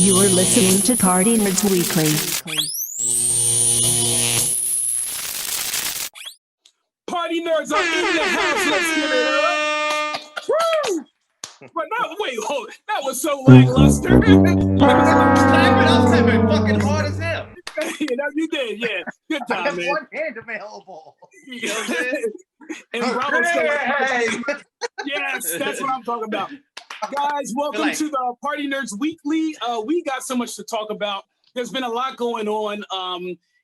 You're listening to Party Nerds Weekly. Party nerds are in the house. Let's give it up. Woo! But hold. That was so lackluster. I was tapping fucking hard as hell. You did, yeah. Good time, I have man. one hand available. You know what I'm saying? And Bravo's yes, that's what I'm talking about. Guys, welcome to the Party Nerds Weekly. We got so much to talk about. There's been a lot going on.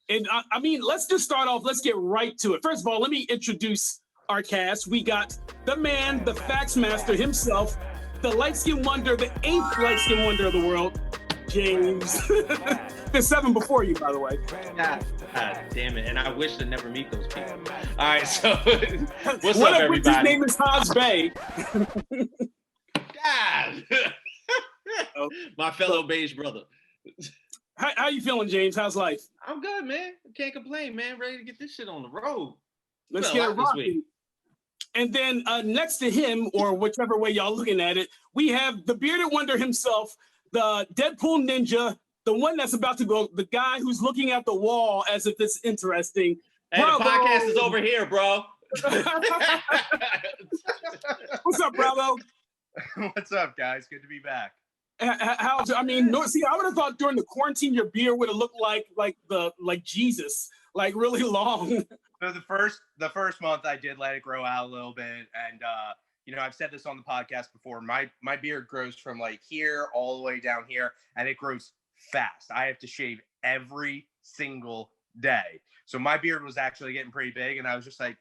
And I mean, let's just start off. Let's get right to it. First of all, let me introduce our cast. We got the man, the fax master himself, the light-skinned wonder, the 8th light-skinned wonder of the world, James. There's 7 before you, by the way. God damn it. And I wish to never meet those people. All right, so what's what up, if everybody? His name is Haas Bay. God. My fellow beige brother. How you feeling, James? How's life? I'm good, man. Can't complain, man. Ready to get this shit on the road. Let's get it rocking. And then next to him, or whichever way y'all looking at it, we have the bearded wonder himself, the Deadpool ninja, the one that's about to go, the guy who's looking at the wall as if it's interesting. Hey, Bravo. the podcast is over here, bro. What's up, Bravo? What's up, guys? Good to be back. I would have thought during the quarantine your beard would have looked like Jesus, like really long. So the first month I did let it grow out a little bit, and I've said this on the podcast before. My beard grows from like here all the way down here, and it grows fast. I have to shave every single day. So my beard was actually getting pretty big, and I was just like,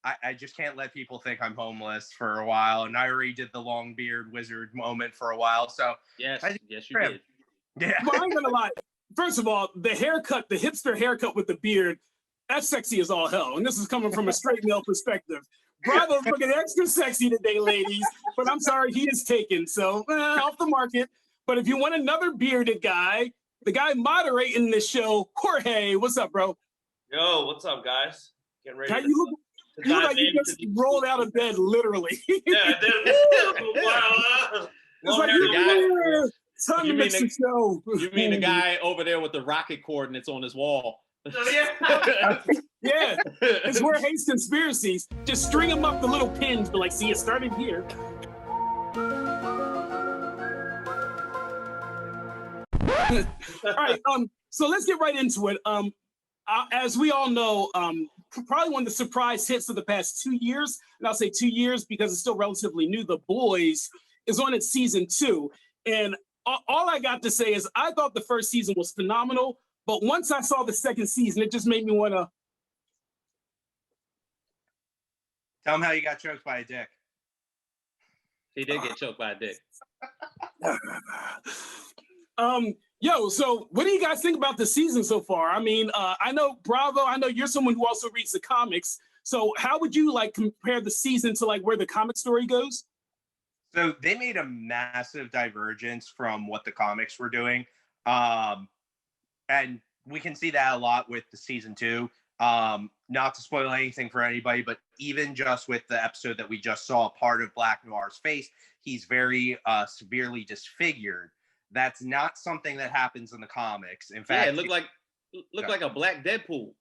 I just can't let people think I'm homeless for a while. And I already did the long beard wizard moment for a while. So yes, you did. Yeah. Well, I ain't gonna lie. First of all, the haircut, the hipster haircut with the beard, that's sexy as all hell. And this is coming from a straight male perspective. Bravo's looking extra sexy today, ladies. But I'm sorry, he is taken. So off the market. But if you want another bearded guy, the guy moderating this show, Jorge, what's up, bro? Yo, what's up, guys? Getting ready. How you look? You look like you just rolled out of bed, literally. Yeah, wow. It's like time to make some show. You mean the guy over there with the rocket coordinates on his wall? Yeah, it's where hates conspiracies. Just string them up the little pins, but like, see, it started here. All right, so let's get right into it. As we all know, probably one of the surprise hits of the past 2 years, and I'll say 2 years because it's still relatively new, The Boys is on its season 2. And all I got to say is I thought the first season was phenomenal, but once I saw the second season, it just made me want to... Tell him how you got choked by a dick. He did get choked by a dick. So what do you guys think about the season so far? I mean, I know, Bravo, I know you're someone who also reads the comics. So how would you compare the season to where the comic story goes? So they made a massive divergence from what the comics were doing. And we can see that a lot with the season 2. Not to spoil anything for anybody, but even just with the episode that we just saw, part of Black Noir's face, he's very severely disfigured. That's not something that happens in the comics. In fact, it looked like a black Deadpool.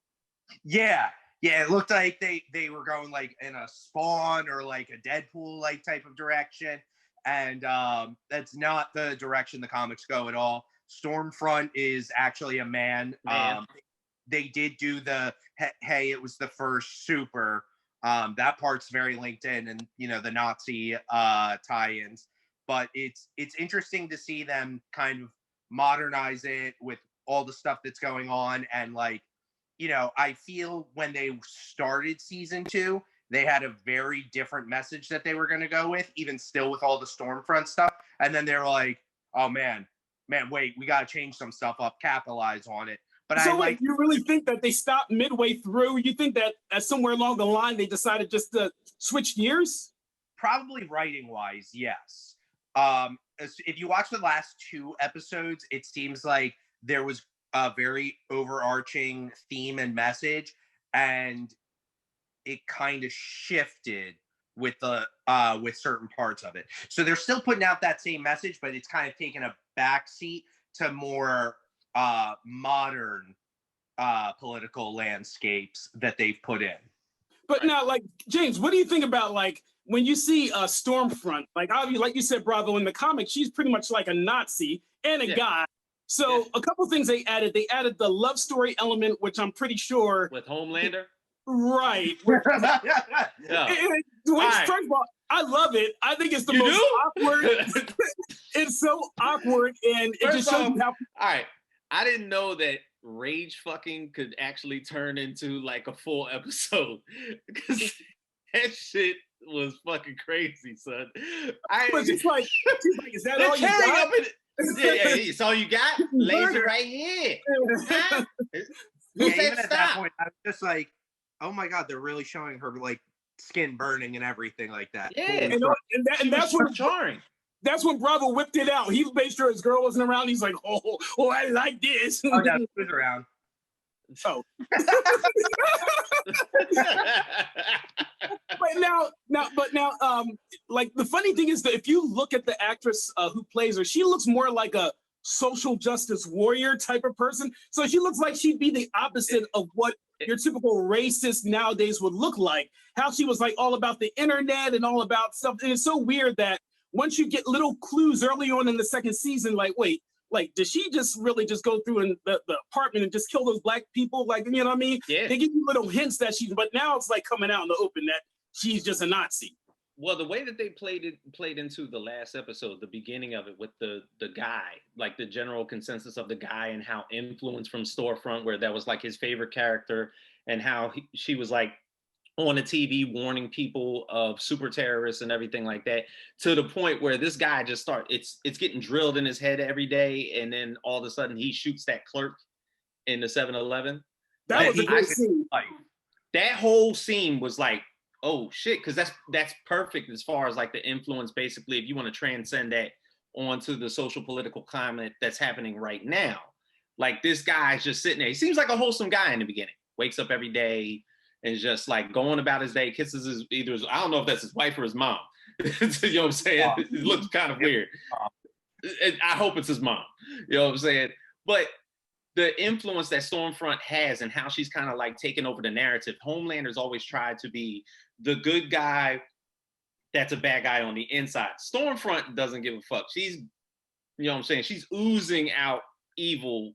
Yeah, it looked like they were going in a Spawn or a Deadpool type of direction, and that's not the direction the comics go at all. Stormfront is actually a man. They did do the hey, it was the first super. That part's very linked in, and the Nazi tie-ins. But it's interesting to see them kind of modernize it with all the stuff that's going on. And I feel when they started season 2, they had a very different message that they were going to go with, even still with all the Stormfront stuff. And then they were like, oh man, wait, we got to change some stuff up, capitalize on it. But so you really think that they stopped midway through? You think that somewhere along the line, they decided just to switch gears? Probably writing wise, yes. If you watch the last 2 episodes, it seems like there was a very overarching theme and message, and it kind of shifted with certain parts of it. So they're still putting out that same message, but it's kind of taken a backseat to more modern political landscapes that they've put in. But now, like, James, what do you think about, like, when you see Stormfront? Like, obviously, like you said, Bravo, in the comics, she's pretty much like a Nazi and a guy. So a couple things they added. They added the love story element, which I'm pretty sure. With Homelander? Right. Yeah. Which, first of all, I love it. I think it's the most awkward. It's so awkward, and it just shows you how. All right. I didn't know that rage fucking could actually turn into like a full episode, because that shit was fucking crazy, son. She's like, is that all you got? Yeah, it's all you got? Laser right here. Huh? Even at that point, I was just like, oh my God, they're really showing her like skin burning and everything like that. Yeah, and that's what jarring. That's when Bravo whipped it out. He made sure his girl wasn't around. He's like, oh, I like this. Oh, no, she was around. Oh. But now, like, the funny thing is that if you look at the actress who plays her, she looks more like a social justice warrior type of person. So she looks like she'd be the opposite of what your typical racist nowadays would look like. How she was like all about the internet and all about stuff. And it's so weird that once you get little clues early on in the second season, like, wait, like, did she just really just go through in the apartment and just kill those black people? Like, you know what I mean? Yeah. They give you little hints that but now it's like coming out in the open that she's just a Nazi. Well, the way that they played into the last episode, the beginning of it with the guy, like the general consensus of the guy and how influence from Storefront, where that was like his favorite character, and how she was like on the TV warning people of super terrorists and everything like that, to the point where this guy just it's getting drilled in his head every day, and then all of a sudden he shoots that clerk in the 7-Eleven. That was a great scene. Like, that whole scene was like, oh shit, because that's perfect as far as like the influence, basically, if you want to transcend that onto the social political climate that's happening right now. Like, this guy's just sitting there. He seems like a wholesome guy in the beginning. Wakes up every day and just like going about his day, kisses I don't know if that's his wife or his mom. You know what I'm saying? It looks kind of weird. I hope it's his mom. You know what I'm saying? But the influence that Stormfront has and how she's kind of like taken over the narrative. Homelander's always tried to be the good guy that's a bad guy on the inside. Stormfront doesn't give a fuck. She's, you know what I'm saying? She's oozing out evil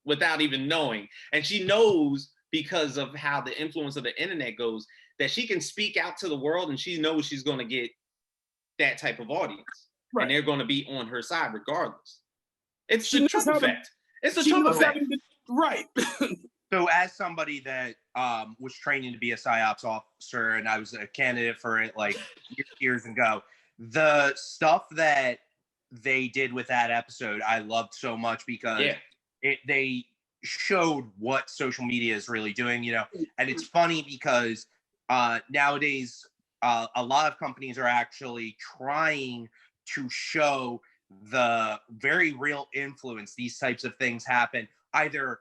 without even knowing. And she knows, because of how the influence of the internet goes, that she can speak out to the world, and she knows she's going to get that type of audience. Right. And they're going to be on her side regardless. It's the Trump effect. It's the Trump effect. Right. So as somebody that was training to be a PsyOps officer, and I was a candidate for it like years ago, the stuff that they did with that episode, I loved so much, because they showed what social media is really doing, you know. And it's funny because nowadays a lot of companies are actually trying to show the very real influence these types of things happen, either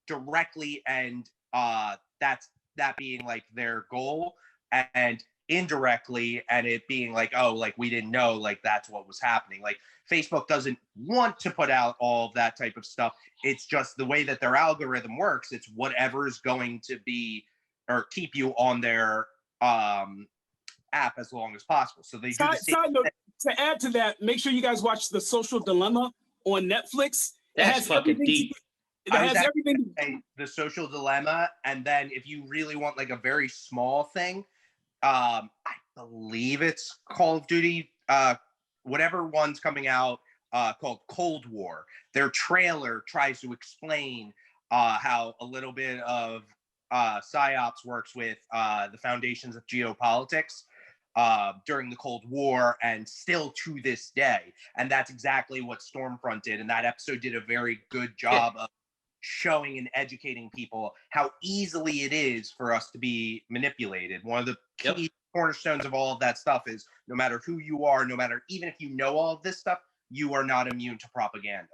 directly and that being like their goal, and indirectly, and it being like, oh, like we didn't know, like that's what was happening. Like, Facebook doesn't want to put out all of that type of stuff. It's just the way that their algorithm works. It's whatever is going to be or keep you on their app as long as possible. So they do the same thing. To add to that, make sure you guys watch The Social Dilemma on Netflix. That's fucking deep. It has everything. The Social Dilemma, and then if you really want like a very small thing, I believe it's Call of Duty, whatever one's coming out, called Cold War. Their trailer tries to explain how a little bit of PsyOps works with the foundations of geopolitics during the Cold War, and still to this day. And that's exactly what Stormfront did. And that episode did a very good job of showing and educating people how easily it is for us to be manipulated. One of the key cornerstones of all of that stuff is, no matter who you are, no matter, even if you know all of this stuff, you are not immune to propaganda.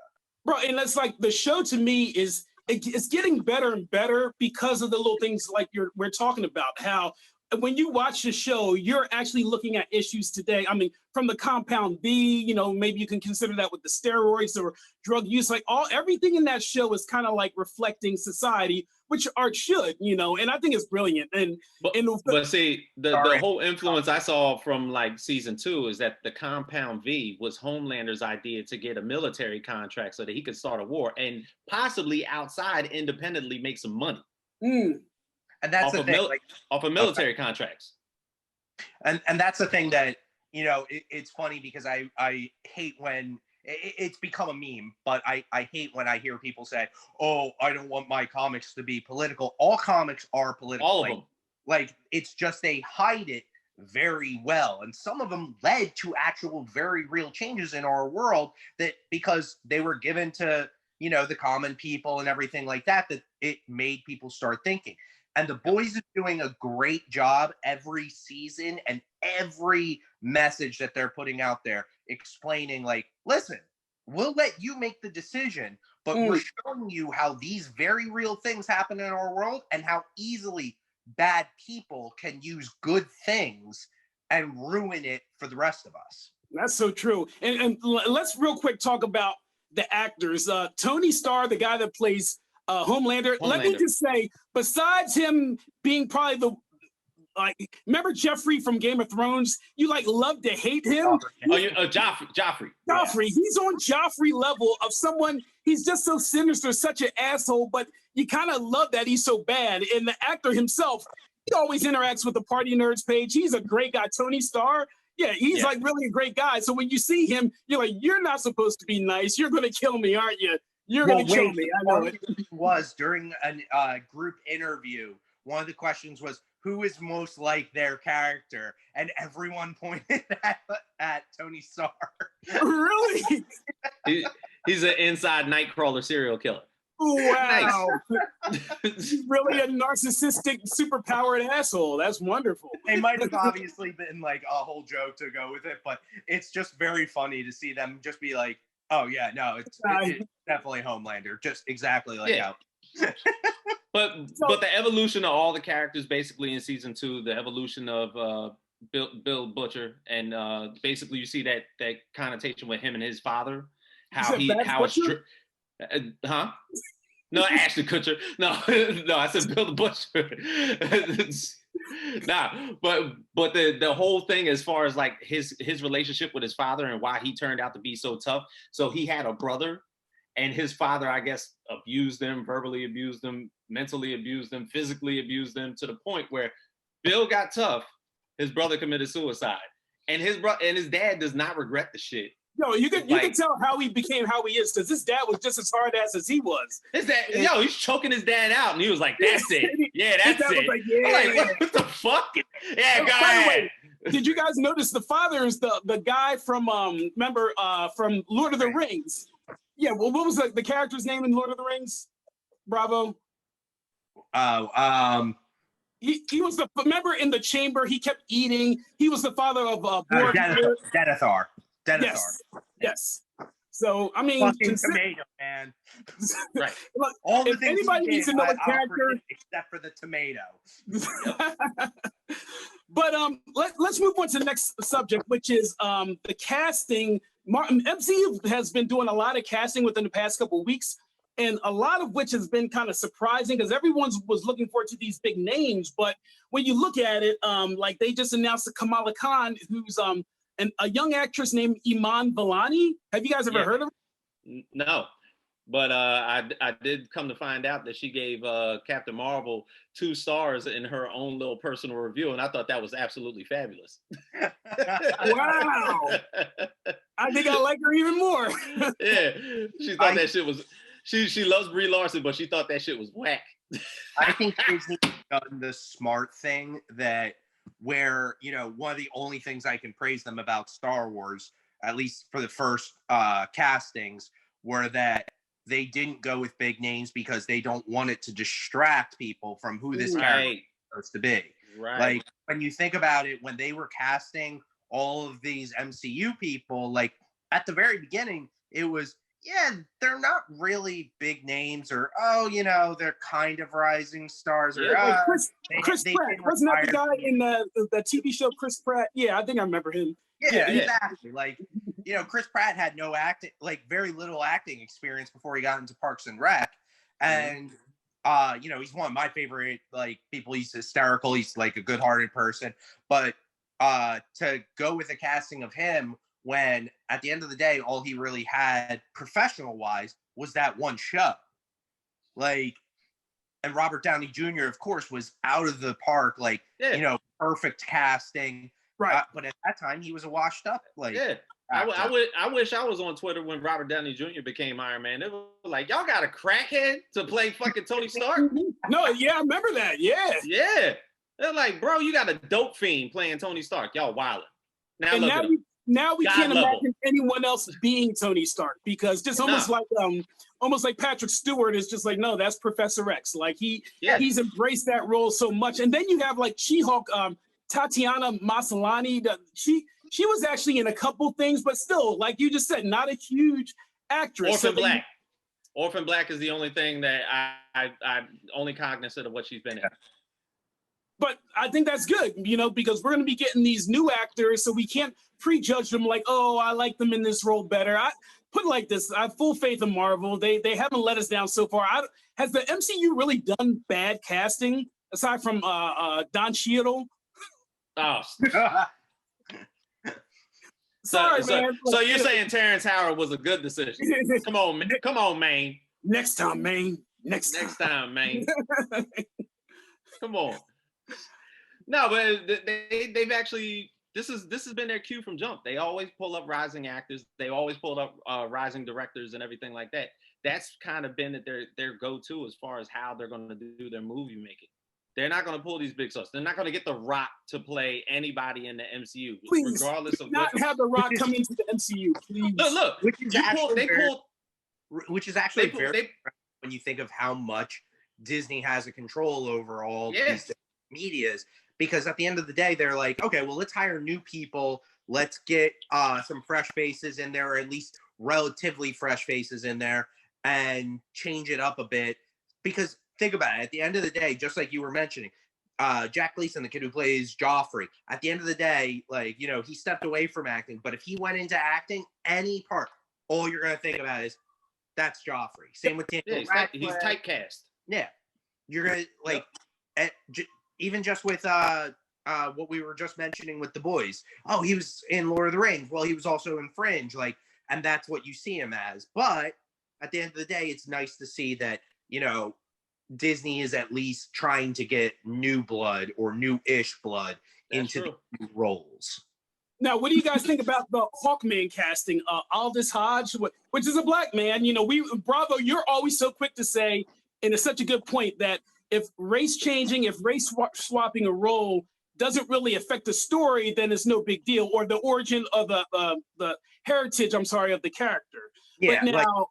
Bro, and it's like, the show to me is, it's getting better and better because of the little things like we're talking about, how when you watch the show, you're actually looking at issues today. I mean, from the compound V, you know, maybe you can consider that with the steroids or drug use, like everything in that show is kind of like reflecting society, which art should, you know, and I think it's brilliant. But see, the whole influence I saw from like season 2 is that the compound V was Homelander's idea to get a military contract so that he could start a war and possibly outside independently make some money. And that's the thing, off of military contracts. And that's the thing that, you know, it's funny because I hate when it's become a meme, but I hate when I hear people say, oh, I don't want my comics to be political. All comics are political. All of them. Like, it's just they hide it very well. And some of them led to actual very real changes in our world that because they were given to, you know, the common people and everything like that, that it made people start thinking. And The Boys is doing a great job every season and every message that they're putting out there, explaining like, listen, we'll let you make the decision, but we're showing you how these very real things happen in our world and how easily bad people can use good things and ruin it for the rest of us. That's so true. And let's real quick talk about the actors. Tony Starr, the guy that plays Homelander. Let me just say, besides him being probably remember Jeffrey from Game of Thrones? You like love to hate him. Joffrey. Joffrey. He's on Joffrey level of someone. He's just so sinister, such an asshole, but you kind of love that he's so bad. And the actor himself, he always interacts with the Party Nerds page. He's a great guy. Tony Starr. Yeah, he's like really a great guy. So when you see him, you're like, you're not supposed to be nice. You're going to kill me, aren't you? You're going to kill me. I know it. Was during a group interview, one of the questions was, who is most like their character? And everyone pointed at Tony Starr. Really? He's an inside Nightcrawler serial killer. Wow. He's really a narcissistic, superpowered asshole. That's wonderful. They might have obviously been like a whole joke to go with it, but it's just very funny to see them just be like, oh yeah, no, it's definitely Homelander, just exactly like how. But the evolution of all the characters basically in season 2, the evolution of Bill Butcher, and basically you see that connotation with him and his father, No, Ashton Kutcher. No, I said Bill the Butcher. But the whole thing as far as like his relationship with his father and why he turned out to be so tough. So he had a brother, and his father, I guess, abused him, verbally abused him, mentally abused him, physically abused him, to the point where Bill got tough. His brother committed suicide, and his dad does not regret the shit. No, you can tell how he became how he is, because his dad was just as hard ass as he was. His dad, he's choking his dad out, and he was like, "That's it, yeah, that's it." Was like, yeah. I'm like, what the fuck? Yeah, go ahead. Did you guys notice the father is the guy from from Lord of the Rings? Yeah, well, what was the character's name in Lord of the Rings? Bravo. He was remember in the chamber, he kept eating. He was the father of Denethor. Yes. So I mean, tomato, man. Right. Look, all if anybody needs to know a character, except for the tomato. But let's move on to the next subject, which is the casting. MCU has been doing a lot of casting within the past couple of weeks, and a lot of which has been kind of surprising because everyone was looking forward to these big names. But when you look at it, like they just announced Kamala Khan, who's a young actress named Iman Vellani. Have you guys ever heard of her? No, but I did come to find out that she gave Captain Marvel 2 stars in her own little personal review, and I thought that was absolutely fabulous. Wow! I think I like her even more. Yeah, she thought that shit was. She loves Brie Larson, but she thought that shit was whack. I think Disney's done the smart thing where, you know, one of the only things I can praise them about Star Wars, at least for the first castings, were that they didn't go with big names because they don't want it to distract people from who this character is supposed to be. Right. Like, when you think about it, when they were casting all of these MCU people, like, at the very beginning, it was, yeah, they're not really big names, or they're kind of rising stars, or Yeah, Like Chris they Pratt, been wasn't that the guy retired. in the TV show Chris Pratt? Yeah, I think I remember him. Yeah, Yeah. exactly. Like, Chris Pratt had no acting, like very little acting experience before he got into Parks and Rec, and he's one of my favorite like people. He's hysterical. He's like a good-hearted person, but to go with a casting of him when at the end of the day, all he really had professional-wise was that one show, like. And Robert Downey Jr., of course, was out of the park, like perfect casting. Right. But at that time, he was a washed up, like. Yeah. I wish I was on Twitter when Robert Downey Jr. became Iron Man. They were like, y'all got a crackhead to play fucking Tony Stark? No, yeah, I remember that. Yeah. Yeah. They're like, bro, you got a dope fiend playing Tony Stark. Y'all wildin'. Now we God can't level. imagine anyone else being Tony Stark, because just almost like Patrick Stewart is just like, no, that's Professor X. Like he's embraced that role so much. And then you have like She-Hulk, Tatiana Maslany. She was actually in a couple things, but still, like you just said, not a huge actress. Orphan Black is the only thing that I'm only cognizant of what she's been in. But I think that's good, because we're going to be getting these new actors, so we can't prejudge them like, oh, I like them in this role better. I put it like this: I have full faith in Marvel. They haven't let us down so far. Has the MCU really done bad casting aside from Don Cheadle? Oh, sorry, man. So you're saying Terrence Howard was a good decision? Come on, Maine. Next time, Maine. Next time, Maine. Come on. No, but they've actually this has been their cue from jump. They always pull up rising actors. They always pull up rising directors and everything like that. That's kind of been their go-to as far as how they're going to do their movie making. They're not going to pull these big stars. They're not going to get The Rock to play anybody in the MCU, please, regardless of not have The Rock come into the MCU. Please. Look. Which is actually very when you think of how much Disney has a control over all these medias. Because at the end of the day, they're like, okay, well, let's hire new people. Let's get some fresh faces in there, or at least relatively fresh faces in there, and change it up a bit. Because think about it. At the end of the day, just like you were mentioning, Jack Gleason, the kid who plays Joffrey, at the end of the day, like, he stepped away from acting. But if he went into acting, any part, all you're going to think about is, that's Joffrey. Same with Daniel Radcliffe. He's typecast. Yeah. You're going to, like, even just with what we were just mentioning with The Boys. Oh, he was in Lord of the Rings. Well, he was also in Fringe. Like, and that's what you see him as. But at the end of the day, it's nice to see that, Disney is at least trying to get new blood or new-ish blood into the new roles. Now, what do you guys think about the Hawkman casting? Aldous Hodge, which is a black man. Bravo, you're always so quick to say, and it's such a good point, that if race swapping a role doesn't really affect the story, then it's no big deal, or the origin of the heritage, of the character. Yeah, but now,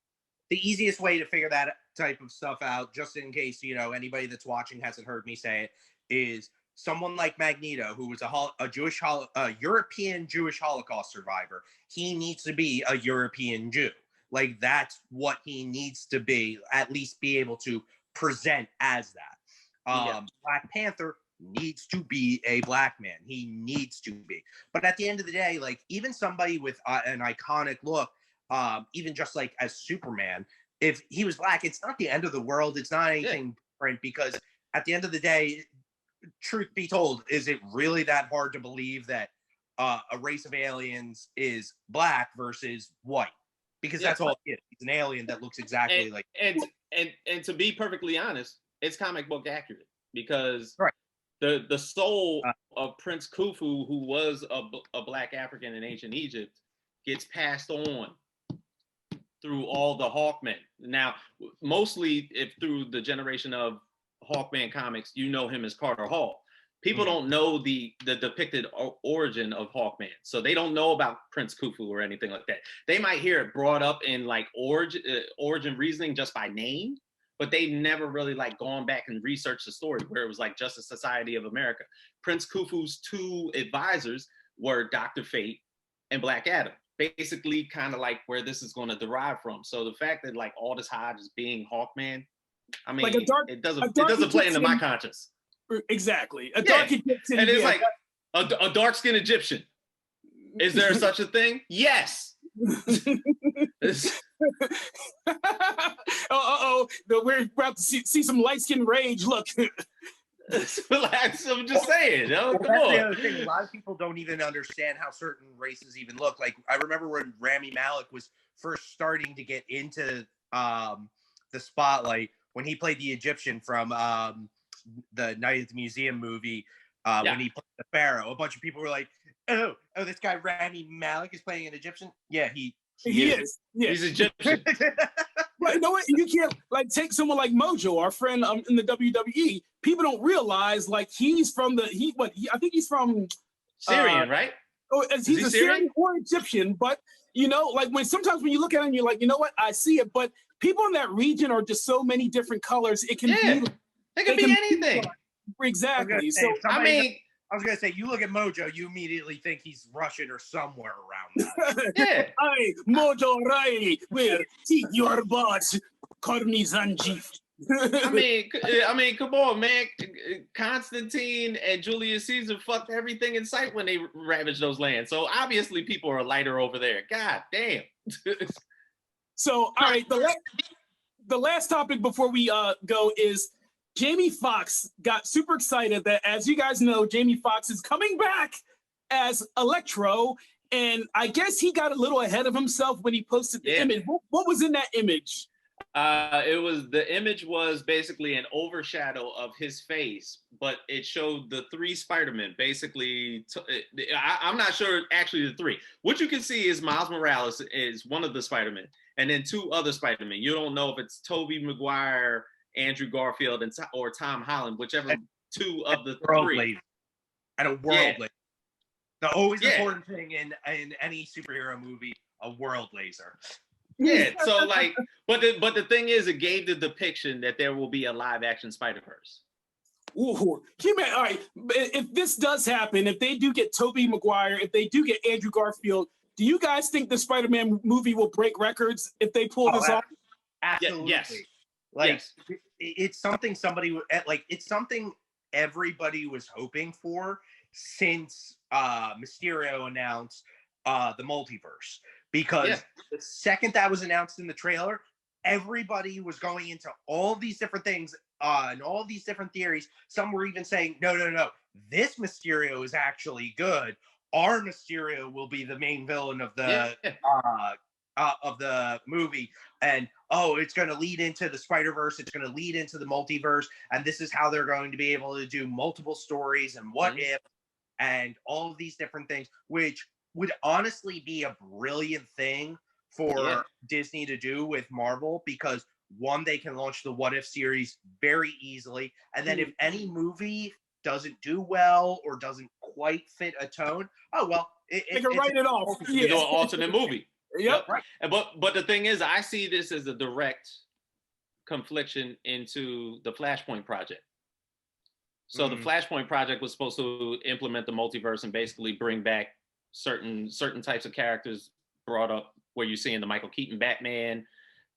the easiest way to figure that type of stuff out, just in case, anybody that's watching hasn't heard me say it, is someone like Magneto, who was a European Jewish Holocaust survivor. He needs to be a European Jew. Like, that's what he needs to be, at least be able to present as that. Black Panther needs to be a black man. He needs to be. But at the end of the day, like, even somebody with an iconic look, even just like as Superman, if he was black, it's not the end of the world. It's not anything different, because at the end of the day, truth be told, is it really that hard to believe that a race of aliens is black versus white? Because that's all it is. It's an alien that looks exactly like. And to be perfectly honest, it's comic book accurate, because the soul of Prince Khufu, who was a black African in ancient Egypt, gets passed on through all the Hawkmen. Now, mostly through the generation of Hawkman comics, him as Carter Hall. People don't know the depicted origin of Hawkman, so they don't know about Prince Khufu or anything like that. They might hear it brought up in like origin reasoning just by name, but they've never really like gone back and researched the story, where it was like Justice Society of America. Prince Khufu's two advisors were Dr. Fate and Black Adam. basically kind of like where this is going to derive from. So the fact that like Aldous Hodge is being Hawkman, I mean, Like a dark, it doesn't play into my conscience. Exactly. A dark Egyptian. And it's like a dark-skinned Egyptian. Is there such a thing? Yes. We're about to see some light-skinned rage. Look. Relax, I'm just saying. Come on. The other thing. A lot of people don't even understand how certain races even look. Like, I remember when Rami Malek was first starting to get into the spotlight, when he played the Egyptian from the Night at the Museum movie, when he played the Pharaoh. A bunch of people were like, oh, this guy Rami Malek is playing an Egyptian? Yeah, he is. Yeah. He's Egyptian. But you know what? You can't like take someone like Mojo, our friend in the WWE. People don't realize like he's from I think he's from Syrian, right? Oh, he's a Syrian or Egyptian, but you know, like sometimes when you look at him, you're like, you know what? I see it. But people in that region are just so many different colors. It can be. It can be anything. Exactly. So I was gonna say, you look at Mojo, you immediately think he's Russian or somewhere around that. Yeah. Hi, Mojo Rai, where take your boss, call me Zangief. I mean, come on, man. Constantine and Julius Caesar fucked everything in sight when they ravaged those lands. So obviously, people are lighter over there. God damn. So, all right, the last topic before we go is Jamie Foxx got super excited that, as you guys know, Jamie Foxx is coming back as Electro, and I guess he got a little ahead of himself when he posted the image. What was in that image? The image was basically an overshadow of his face, but it showed the 3 Spider-Men. Basically, I'm not sure actually the 3. What you can see is Miles Morales is one of the Spider-Men, and then 2 other Spider-Men. You don't know if it's Tobey Maguire, Andrew Garfield, or Tom Holland, whichever 2 of the 3. And a world laser. The always important thing in any superhero movie, a world laser. Yeah, so like, but the thing is, it gave the depiction that there will be a live action Spider-Verse. Ooh, all right. If this does happen, if they do get Tobey Maguire, if they do get Andrew Garfield, do you guys think the Spider-Man movie will break records if they pull this off? Absolutely. Yes. Like, it's something it's something everybody was hoping for since Mysterio announced the multiverse. Because the second that was announced in the trailer, everybody was going into all these different things and all these different theories. Some were even saying, no, this Mysterio is actually good. Our Mysterio will be the main villain of the movie, and it's going to lead into the Spider-Verse. It's going to lead into the multiverse, and this is how they're going to be able to do multiple stories and what if, and all of these different things, which would honestly be a brilliant thing for Disney to do with Marvel, because one, they can launch the What If series very easily, and then if any movie doesn't do well or doesn't quite fit a tone, they can write it off. You know, an alternate movie. Yep. Right. But the thing is, I see this as a direct confliction into the Flashpoint project. So the Flashpoint project was supposed to implement the multiverse and basically bring back certain types of characters brought up, where you're seeing the Michael Keaton Batman,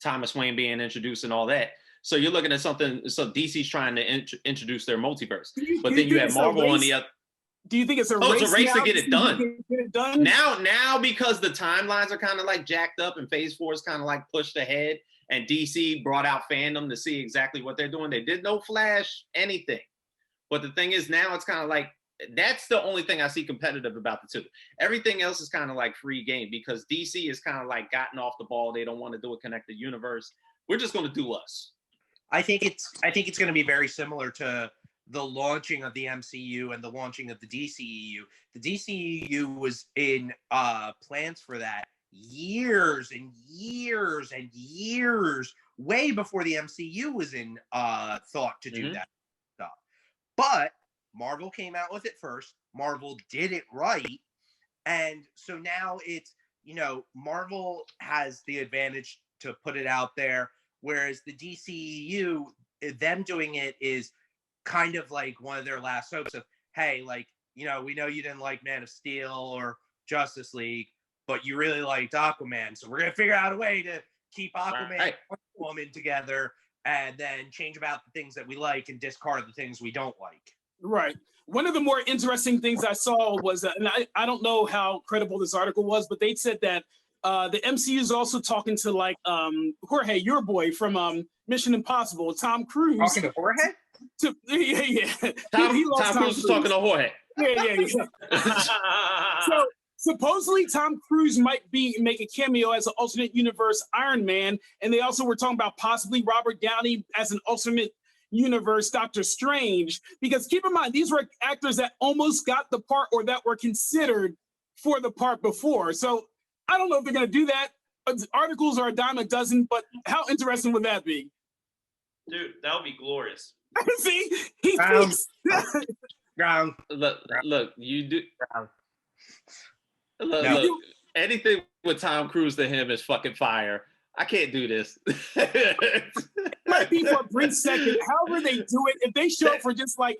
Thomas Wayne being introduced, and all that. So you're looking at something. So DC's trying to introduce their multiverse, but then you have Marvel on the other. Do you think it's a race? Oh, it's a race to get it done. Get it done now, because the timelines are kind of like jacked up and Phase 4 is kind of like pushed ahead, and DC brought out fandom to see exactly what they're doing. They did no Flash anything, but the thing is, now it's kind of like, that's the only thing I see competitive about the 2. Everything else is kind of like free game, because DC is kind of like gotten off the ball. They don't want to do a connected universe. We're just going to do us. I think it's going to be very similar to the launching of the MCU and the launching of the DCEU. The DCEU was in plans for that years and years and years, way before the MCU was in thought to do that stuff. But Marvel came out with it first. Marvel did it right. And so now it's, Marvel has the advantage to put it out there, whereas the DCEU, them doing it is kind of like one of their last hopes of, hey, we know you didn't like Man of Steel or Justice League, but you really liked Aquaman. So we're going to figure out a way to keep Aquaman and Wonder Woman together and then change about the things that we like and discard the things we don't like. Right. One of the more interesting things I saw was, and I don't know how credible this article was, but they said that the MCU is also talking to like Jorge, your boy from Mission Impossible, Tom Cruise. Talking to Jorge? Yeah. Tom Cruise is talking to Jorge. Yeah. So supposedly Tom Cruise might make a cameo as an alternate universe Iron Man, and they also were talking about possibly Robert Downey as an alternate universe Doctor Strange, because keep in mind these were actors that almost got the part or that were considered for the part before. So I don't know if they're going to do that. Articles are a dime a dozen, but how interesting would that be? Dude, that would be glorious. See, he thinks. Look, you do. Look, anything with Tom Cruise to him is fucking fire. I can't do this. It might be for a brief second. However they do it, if they show up for just like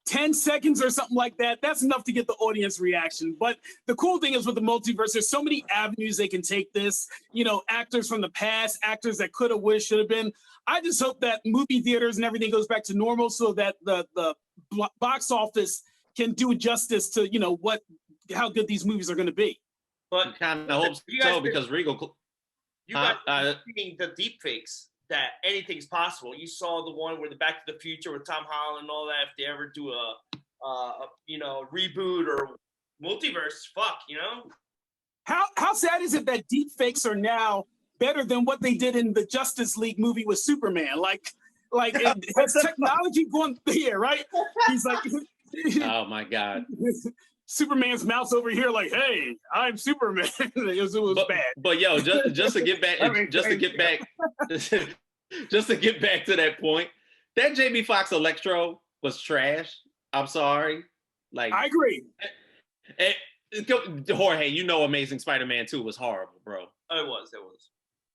10 seconds or something like that, that's enough to get the audience reaction. But the cool thing is with the multiverse, there's so many avenues they can take this. You know, actors from the past, actors that could have, wished, should have been. I just hope that movie theaters and everything goes back to normal so that the box office can do justice to, you know, how good these movies are going to be. But kind of hope so because Regal. You guys are seeing the deep fakes that anything's possible. You saw the one where the Back to the Future with Tom Holland and all that. If they ever do a reboot or multiverse, fuck, you know. How sad is it that deep fakes are now better than what they did in the Justice League movie with Superman? Like has technology gone here, right? He's like, oh my God. Superman's mouth's over here, like, "Hey, I'm Superman." it was bad. But yo, just to get back, just to get back to that point, that Jamie Foxx Electro was trash. I'm sorry. Like, I agree. Jorge, you know, Amazing Spider-Man 2 was horrible, bro. It was.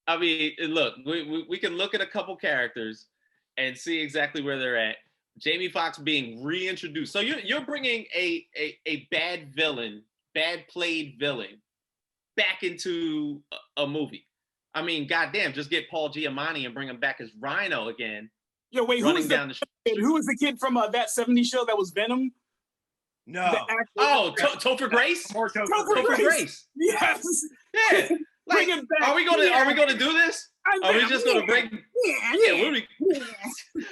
I mean, look, we can look at a couple characters and see exactly where they're at. Jamie Foxx being reintroduced. So you're bringing a bad villain, bad played villain back into a movie. I mean, goddamn, just get Paul Giamatti and bring him back as Rhino again. Yo, wait, who was the kid from that 70s show that was Venom? No. Topher Grace? Topher Grace. Yes. Yeah. Like, are we gonna do this? Are we just gonna bring?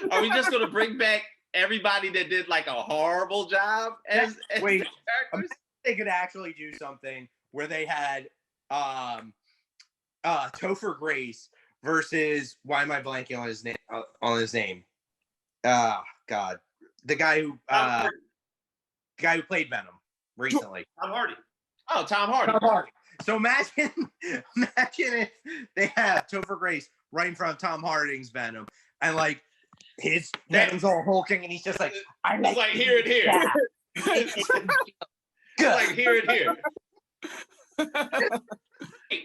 Are we just gonna bring back everybody that did like a horrible job as wait? They could actually do something where they had Topher Grace versus, why am I blanking on his name? God, the guy who played Venom recently. Tom Hardy. Oh, Tom Hardy. So imagine if they have Topher Grace right in front of Tom Hardy's Venom, and like his Venom's all hulking, and he's just like, I like here and here. Like here and here.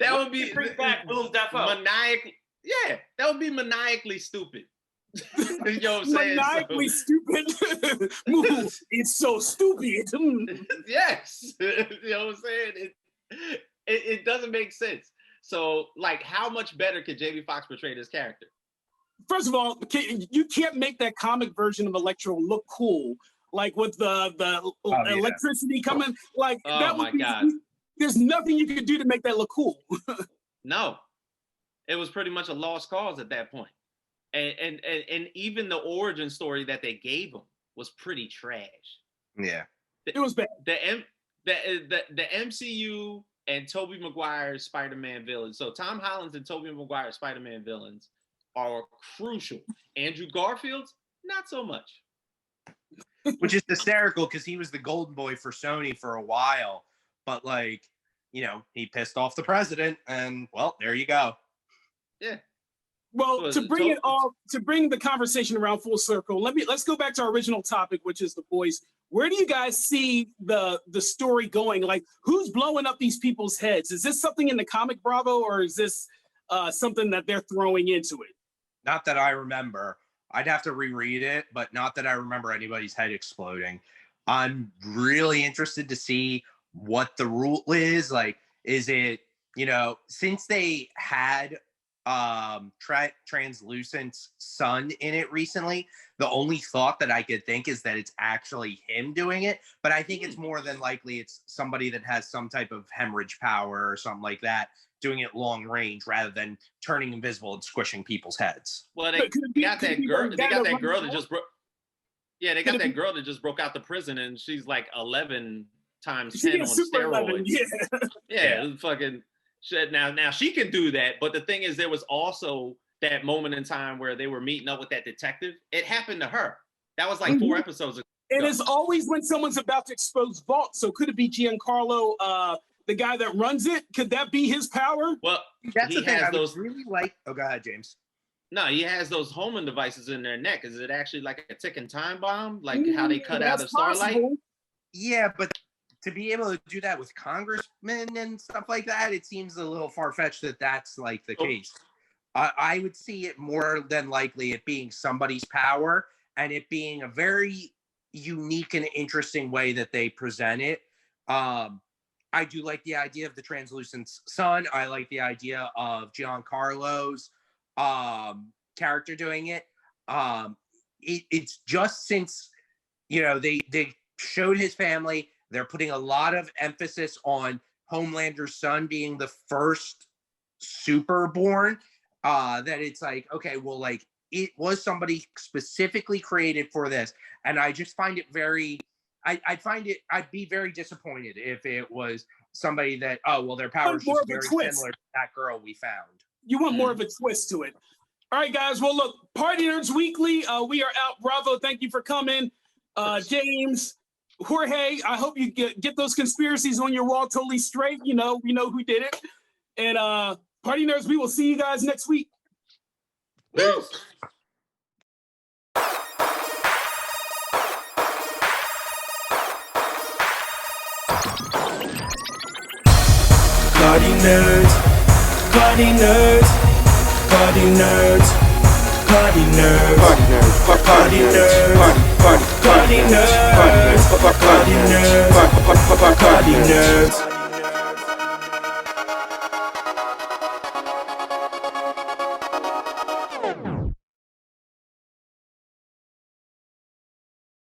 That would be maniacally. Yeah, that would be maniacally stupid. You know what I'm saying? Maniacally stupid. It's so stupid. Yes. You know what I'm saying? It doesn't make sense. So, like, how much better could Jamie Foxx portray this character? First of all, you can't make that comic version of Electro look cool, like with the electricity coming. Like, oh my God, there's nothing you can do to make that look cool. No, it was pretty much a lost cause at that point. And even the origin story that they gave him was pretty trash. Yeah, it was bad. The MCU and Tobey Maguire's Spider-Man villains. So Tom Holland's and Tobey Maguire's Spider-Man villains are crucial. Andrew Garfield's, not so much. Which is hysterical because he was the golden boy for Sony for a while, but like, you know, he pissed off the president, and well, there you go. Yeah. Well, to bring the conversation around full circle, let's go back to our original topic, which is the boys. Where do you guys see the story going? Like, who's blowing up these people's heads? Is this something in the comic Bravo, or is this something that they're throwing into it? Not that I remember. I'd have to reread it, but not that I remember anybody's head exploding. I'm really interested to see what the rule is. Like, Is it, since they had Translucent's son in it recently, the only thought that I could think is that it's actually him doing it. But I think it's more than likely it's somebody that has some type of hemorrhage power or something like that, doing it long range rather than turning invisible and squishing people's heads. Well, they got that girl. They got that girl that just broke. Yeah, they got that girl that just broke out the prison, and she's like 11 times 10 on steroids. Yeah, fucking shit. Now she can do that, but the thing is, there was also that moment in time where they were meeting up with that detective. It happened to her. That was like 4 episodes ago. And it's always when someone's about to expose Vault. So could it be Giancarlo, the guy that runs it? Could that be his power? Well, that's the thing. I would really like. Oh, go ahead, James. No, he has those homing devices in their neck. Is it actually like a ticking time bomb? Like how they cut out of Starlight? Possible. Yeah, but to be able to do that with congressmen and stuff like that, it seems a little far-fetched that that's like the case. I would see it more than likely it being somebody's power and it being a very unique and interesting way that they present it. I do like the idea of the Translucent son. I like the idea of Giancarlo's character doing it. It's just since they showed his family, they're putting a lot of emphasis on Homelander's son being the first superborn, that it's like, okay, well, like it was somebody specifically created for this, and I just find it very I'd be very disappointed if it was somebody that, their powers just very similar to that girl we found. You want more of a twist to it. All right, guys. Well, look, Party Nerds Weekly, we are out. Bravo, thank you for coming. James, Jorge, I hope you get those conspiracies on your wall totally straight. We know who did it. And Party Nerds, we will see you guys next week. Peace. Party nerds, party nerds, party nerds, party nerds, party nerds, party nerds, party nerds, party nerds, party nerds.